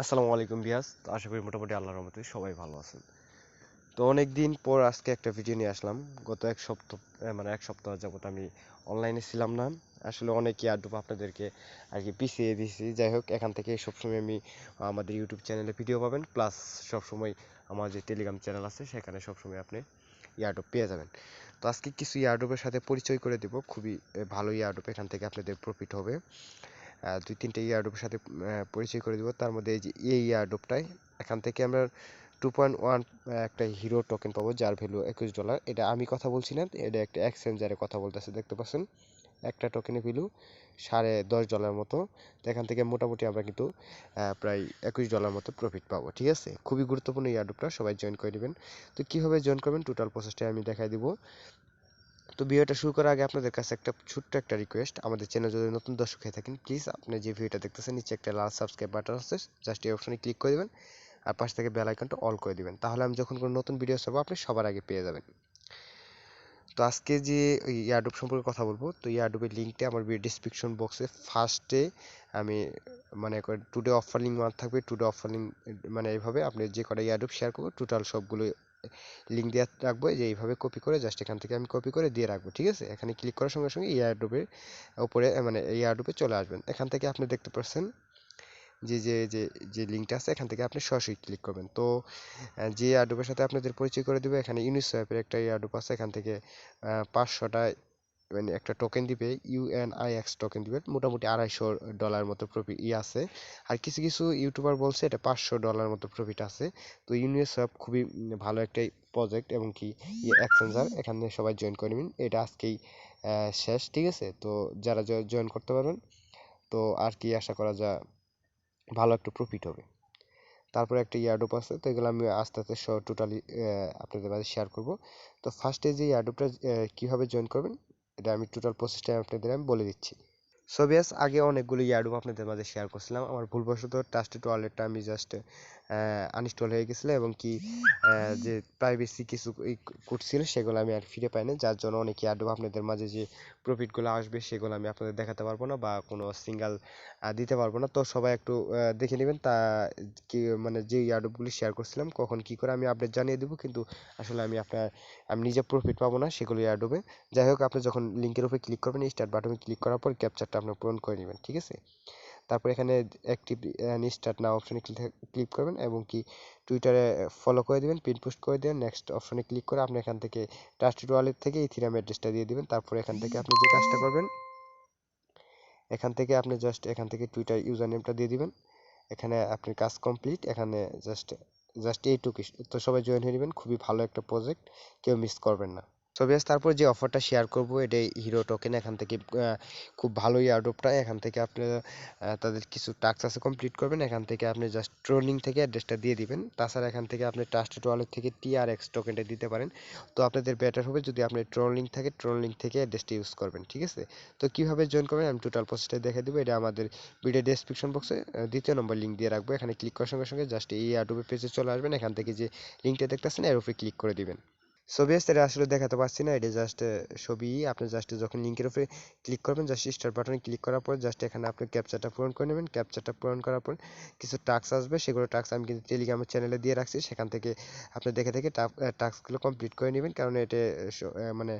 আসসালামু আলাইকুম বিয়াস। তো আশা করি মোটামুটি আল্লাহর রহমতে সবাই ভালো আছেন। তো অনেক দিন পর আজকে একটা ভিডিও নিয়ে আসলাম। গত এক সপ্তাহ মানে এক সপ্তাহ যাবত আমি অনলাইনে ছিলাম না। আসলে অনেক ইয়ারডুপ আপনাদেরকে আর কি পিছিয়ে দিয়েছি। যাই হোক, এখান থেকে সবসময় আমি আমাদের ইউটিউব চ্যানেলে ভিডিও পাবেন, প্লাস সবসময় আমার যে টেলিগ্রাম চ্যানেল আছে সেখানে সবসময় আপনি ইয়ারডুপ পেয়ে যাবেন। তো আজকে কিছু ইয়ারডুপের সাথে পরিচয় করে দেব। খুবই ভালো ইয়ারডুপ, এখান থেকে আপনাদের প্রফিট হবে। দুই তিনটে ইয়ারড্রপের সাথে পরিচয় করে দিব। তার মধ্যে এই ইয়ারড্রপটাই এখান থেকে আমরা 2.1 একটা হিরো টোকেন পাবো, যার ভ্যালু $21। এটা আমি কথা বলছি না, এটা একটা এক্সচেঞ্জারে কথা বলতেছে, দেখতে পাচ্ছেন। একটা টোকেনের ভ্যালু $10.5 মতো। তো এখান থেকে মোটামুটি আমরা কিন্তু প্রায় $21 মতো প্রফিট পাবো। ঠিক আছে, খুবই গুরুত্বপূর্ণ ইয়ারড্রপটা, সবাই জয়েন করে নেবেন। তো কীভাবে জয়েন করবেন টোটাল প্রসেসটা আমি দেখাই দিব। তো ভিডিওটা শুরু করার আগে আপনাদের কাছে একটা ছোট্ট একটা রিকোয়েস্ট, আমাদের চ্যানেল যদি নতুন দর্শক হয়ে থাকেন, প্লিজ আপনি যে ভিডিওটা দেখতেছেন নিচে একটা লাল সাবস্ক্রাইব বাটন আছে, জাস্ট এই অপশনে ক্লিক করে দিবেন। আর পাশ থেকে বেল আইকনটা অল করে দিবেন, তাহলে আমি যখন কোনো নতুন ভিডিও ছাড়বো আপনি সবার আগে পেয়ে যাবেন। তো আজকে যে ইয়ারড্রপ সম্পর্কে কথা বলবো, তো ইয়ারড্রপের লিঙ্কটা আমার ভিডিও ডিসক্রিপশন বক্সে ফার্স্টে আমি মানে টুডে অফার লিঙ্ক ওয়ান থাকবে। টুডে অফার লিঙ্ক মানে এইভাবে আপনি যে কটা ইয়ারড্রপ শেয়ার করবো টোটাল সবগুলো লিঙ্ক দিয়ে রাখবো, যে এইভাবে কপি করে জাস্ট এখান থেকে আমি কপি করে দিয়ে রাখবো। ঠিক আছে, এখানে ক্লিক করার সঙ্গে সঙ্গে এয়ারড্রপের উপরে মানে এয়ারড্রপে চলে আসবেন। এখান থেকে আপনি দেখতে পাচ্ছেন যে যে যে যে লিঙ্কটা আছে, এখান থেকে আপনি সরাসরি ক্লিক করবেন। তো যে এয়ারড্রপের সাথে আপনাদের পরিচয় করে দেবে, এখানে ইউনিসোয়াপের একটা এয়ারড্রপ আছে, এখান থেকে 500টা মানে একটা টোকেন দিবে, UNIX টোকেন দিবে, মোটামুটি $250 মতো প্রফিট আছে। আর কিছু কিছু ইউটিউবার বলছে এটা $500 মতো প্রফিট আছে। তো ইউনিসওয়াপ খুবই ভালো একটা প্রজেক্ট এবং কি এক্সচেঞ্জার, এখানে সবাই জয়েন করে নিন। এটা আজকেই শেষ। ঠিক আছে, তো যারা জয়েন করতে পারবেন, তো আর কি আশা করা যায় ভালো একটা প্রফিট হবে। তারপরে একটা ইয়ারড্রপ আছে, তো এগুলো আমি আস্তে আস্তে টোটালি আপনাদের মাঝে শেয়ার করব। তো ফার্স্টে যে ইয়ারড্রপটা কীভাবে জয়েন করবেন, এটা আমি টোটাল প্রসেসটা আপনাদের আমি বলে দিচ্ছি। সো বিয়াস, আগে অনেকগুলো ইয়ারড্রপ আপনাদের মাঝে শেয়ার করছিলাম, আমার ভুলবশত ট্রাস্টেড ওয়ালেটটা আমি জাস্ট আনইনস্টল হয়ে গেছিলো, এবং কি যে প্রাইভেসি কিছু কোড ছিল সেগুলো আমি আর ফিরে পাই না, যার জন্য অনেক ইয়ারড্রপ আপনাদের মাঝে যে প্রফিটগুলো আসবে সেগুলো আমি আপনাদের দেখাতে পারবো না, বা কোনো সিঙ্গেল দিতে পারবো না। তো সবাই একটু দেখে নেবেন, তা কি মানে যে ইয়ারড্রপগুলি শেয়ার করছিলাম কখন কি করে আমি আপডেট জানিয়ে দেবো, কিন্তু আসলে আমি নিজে প্রফিট পাবো না সেগুলো ইয়ারড্রপে। যাই হোক, আপনি যখন লিঙ্কের উপরে ক্লিক করবেন, স্টার্ট বাটনে ক্লিক করার পর ক্যাপচারটা আপনি পূরণ করে নেবেন। ঠিক আছে, তারপর এখানে অ্যাক্টিভ স্টার্ট নাও অপশনে ক্লিক করবেন, এবং কি টুইটারে ফলো করে দিবেন, পিন পোস্ট করে দেবেন। নেক্সট অপশনে ক্লিক করে আপনি এখান থেকে ট্রাস্টেড ওয়ালেট থেকে ইথিরিয়াম অ্যাড্রেসটা দিয়ে দিবেন। তারপর এখান থেকে আপনি যে কাজটা করবেন, এখান থেকে আপনি জাস্ট এখান থেকে টুইটার ইউজার নেমটা দিয়ে দিবেন। এখানে আপনি কাজ কমপ্লিট, এখানে জাস্ট জাস্ট এইটুকুই। তো সবাই জয়েন হয়ে নেবেন, খুবই ভালো একটা প্রজেক্ট, কেউ মিস করবেন না। সো বেশ, তারপর যে অফারটা শেয়ার করব এটা হিরো টোকেন, এখান থেকে খুব ভালো এয়ারড্রপটা। এখান থেকে আপনি তাদের কিছু টাস্ক আছে, কমপ্লিট করবেন। এখান থেকে আপনি জাস্ট ট্রোলিং থেকে অ্যাড্রেসটা দিয়ে দিবেন। তাছাড়া এখান থেকে আপনি ট্রাস্টেড ওয়ালেট থেকে TRX টোকেনটা দিতে পারেন। তো আপনাদের বেটার হবে যদি আপনি ট্রোলিং থেকে অ্যাড্রেসটা ইউজ করবেন। ঠিক আছে, তো কিভাবে জয়েন করবেন আমি টোটাল প্রসেসটা দেখে দেবো। এটা আমাদের ভিডিও ডেসক্রিপশন বক্সে দ্বিতীয় নম্বর লিঙ্ক দিয়ে রাখবো। এখানে ক্লিক করার সঙ্গে সঙ্গে জাস্ট এই এয়ারড্রপের পেজে চলে আসবেন। এখান থেকে যে লিঙ্কটা দেখতেছেন এর উপরে ক্লিক করে দিবেন। ছবি আসছে, এটা আসলে দেখাতে পারছি না, এটা জাস্ট ছবি। আপনি জাস্ট যখন লিঙ্কের উপরে ক্লিক করবেন, জাস্ট স্টার্ট বাটনে ক্লিক করার পর জাস্ট এখানে আপনি ক্যাপচারটা পূরণ করে নেবেন। ক্যাপচারটা পূরণ করার পর কিছু টাস্ক আসবে, সেগুলো টাস্ক আমি কিন্তু টেলিগ্রামের চ্যানেলে দিয়ে রাখছি, সেখান থেকে আপনি দেখে দেখে টাস্কগুলো কমপ্লিট করে নেবেন। কারণ এটা মানে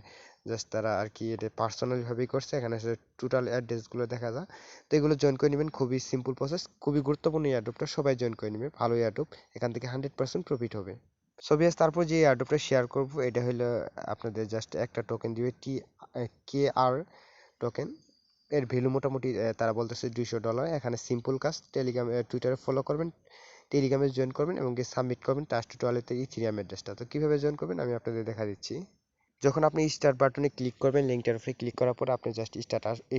জাস্ট তারা আর কি এটা পার্সোনালিভাবেই করছে, এখানে টোটাল অ্যাড্রেসগুলো দেখা যায়। তো এগুলো জয়েন করে নেবেন, খুবই সিম্পল প্রসেস, খুবই গুরুত্বপূর্ণ এয়ারড্রপটা, সবাই জয়েন করে নেবে, ভালো এয়ারড্রপ, এখান থেকে 100% প্রফিট হবে। সো বিয়াস, তারপর যে এয়ারড্রপটা শেয়ার করব এটা হলো আপনাদের জাস্ট একটা টোকেন দিবে, KR টোকেন। এর ভ্যালু মোটামুটি তারা বলতেছে $200। এখানে সিম্পল কাজ, টেলিগ্রাম টুইটারে ফলো করবেন, টেলিগ্রামে জয়েন করবেন, এবং সাবমিট করবেন ট্রাস্টেড ওয়ালেটের ইথিরিয়াম অ্যাড্রেসটা। তো কীভাবে জয়েন করবেন আমি আপনাদের দেখা দিচ্ছি। যখন আপনি স্টার্ট বাটনে ক্লিক করবেন, লিঙ্কটার উপরে ক্লিক করার পর আপনি জাস্ট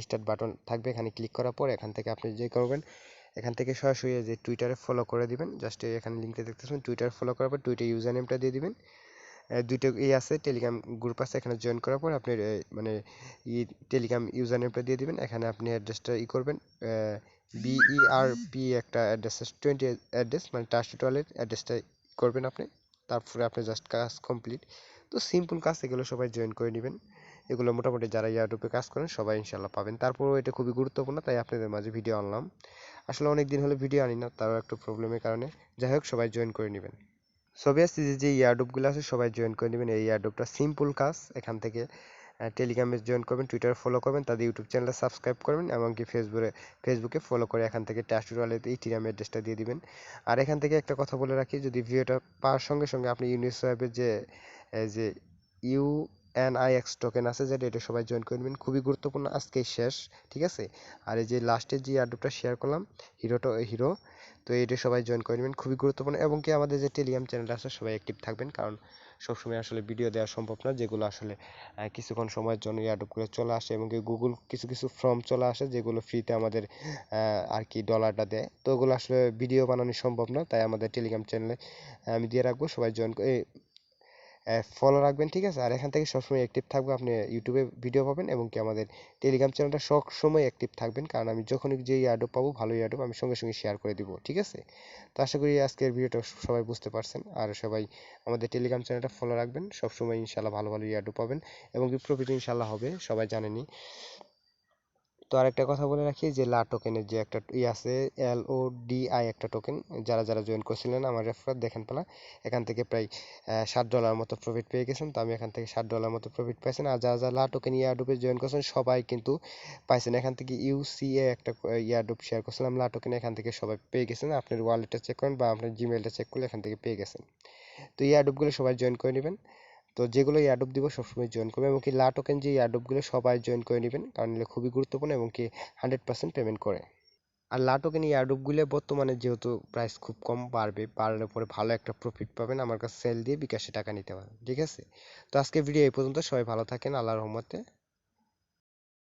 স্টার্ট বাটন থাকবে, এখানে ক্লিক করার পর এখান থেকে আপনি যে করবেন, এখান থেকে সরাসরি যে টুইটারে ফলো করে দিবেন। জাস্ট এখানে লিঙ্কটা দেখতেছেন, টুইটার ফলো করার পর টুইটার ইউজার নেমটা দিয়ে দিবেন। দুইটা আছে, টেলিগ্রাম গ্রুপ আছে, এখানে জয়েন করার পর আপনি মানে টেলিগ্রাম ইউজার নেমটা দিয়ে দিবেন। এখানে আপনি অ্যাড্রেসটা করবেন, BERP একটা অ্যাড্রেস 20 অ্যাড্রেস, মানে ট্রাস্টেড ওয়ালেট অ্যাড্রেসটা করবেন আপনি। তারপরে আপনি জাস্ট কাজ কমপ্লিট। তো সিম্পল কাজ, এগুলো সবাই জয়েন করে নেবেন। এগুলো মোটামুটি যারা ইয়ারড্রপে কাজ করেন সবাই ইনশাল্লাহ পাবেন। তারপরেও এটা খুবই গুরুত্বপূর্ণ, তাই আপনাদের মাঝে ভিডিও আনলাম। আসলে অনেক দিন হলো ভিডিও আনি না, তারও একটু প্রবলেমের কারণে। যাই হোক, সবাই জয়েন করে নেবেন। সবে আসছে যে ইয়ারড্রপগুলো আছে সবাই জয়েন করে নেবেন। এই ইয়ারড্রপটা সিম্পল কাজ। এখান থেকে টেলিগ্রামে জয়েন করবেন, টুইটারে ফলো করবেন, তাদের ইউটিউব চ্যানেলে সাবস্ক্রাইব করবেন, এমনকি ফেসবুকে ফলো করে এখান থেকে ট্যাক্স ওয়ালেটে ইথিরিয়াম অ্যাড্রেসটা দিয়ে দিবেন। আর এখান থেকে একটা কথা বলে রাখি, যদি ভিডিওটা পাওয়ার সঙ্গে সঙ্গে আপনি ইউনিসোয়াপের যে ইউএনআইএক্স টোকেন আছে, যেটা এটা সবাই জয়েন করে নেবেন, খুবই গুরুত্বপূর্ণ। আজকেই শেষ, ঠিক আছে? আর এই যে লাস্টের যে ইয়ারড্রপটা শেয়ার করলাম, হিরো, তো এটা সবাই জয়েন করে নেবেন, খুবই গুরুত্বপূর্ণ। এবং কি আমাদের যে টেলিগ্রাম চ্যানেলটা আছে সবাই অ্যাক্টিভ থাকবেন, কারণ সবসময় আসলে ভিডিও দেওয়া সম্ভব না, যেগুলো আসলে কিছুক্ষণ সময়ের জন্য এয়ারড্রপ করে চলে আসে, এবং গুগল কিছু কিছু ফর্ম চলে আসে যেগুলো ফ্রিতে আমাদের আর কি ডলারটা দেয়, তো ওগুলো আসলে ভিডিও বানানো সম্ভব না, তাই আমাদের টেলিগ্রাম চ্যানেলে আমি দিয়ে রাখবো, সবাই জয়েন ফলো রাখবেন, ঠিক আছে? আর এখান থেকে সবসময় অ্যাক্টিভ থাকবো, আপনি ইউটিউবে ভিডিও পাবেন, এবং কি আমাদের টেলিগ্রাম চ্যানেলটা সব সময় অ্যাক্টিভ থাকবেন, কারণ আমি যখনই যে ইয়ারড্রপ পাবো, ভালো ইয়ারড্রপ, আমি সঙ্গে সঙ্গে শেয়ার করে দিব, ঠিক আছে? তো আশা করি আজকের ভিডিওটা সবাই বুঝতে পারছেন। আর সবাই আমাদের টেলিগ্রাম চ্যানেলটা ফলো রাখবেন, সবসময় ইনশাল্লাহ ভালো ভালো ইয়ারড্রপ পাবেন, এবং কি প্রফিট ইনশাল্লাহ হবে, সবাই জানেনই। তো আরেকটা কথা বলে রাখি, যে লা টোকেনের যে একটা আছে, LODI একটা টোকেন, যারা যারা জয়েন করছিলেন আমার রেফার দেখেন পেলা, এখান থেকে প্রায় $60 মতো প্রফিট পেয়ে গেছেন। তো আমি এখান থেকে $60 মতো প্রফিট পাইছেন। আর যারা যারা লা টোকেন ইয়ারড্রপে জয়েন করছেন সবাই কিন্তু পাইছেন। এখান থেকে ইউসিএ একটা ইয়ারড্রপ শেয়ার করছিলাম লা টোকেন, এখান থেকে সবাই পেয়ে গেছেন। আপনার ওয়ালেটটা চেক করেন বা আপনার জিমেলটা চেক করলে এখান থেকে পেয়ে গেছেন। তো ইয়ারড্রপগুলো সবাই জয়েন করে নেবেন। তো যেগুলো এয়ারড্রপ দিব সবসময় জয়েন করবে, এবং কি লা টোকেন যে এয়ারড্রপগুলো সবাই জয়েন করে নেবেন, কারণ এগুলো খুবই গুরুত্বপূর্ণ, এবং কি 100% পেমেন্ট করে। আর লা টোকেন এয়ারড্রপগুলো বর্তমানে যেহেতু প্রাইস খুব কম, বাড়ার পরে ভালো একটা প্রফিট পাবেন, আমার কাছে সেল দিয়ে বিকাশে টাকা নিতে পারেন, ঠিক আছে? তো আজকে ভিডিও এই পর্যন্ত, সবাই ভালো থাকেন, আল্লাহর রহমতে।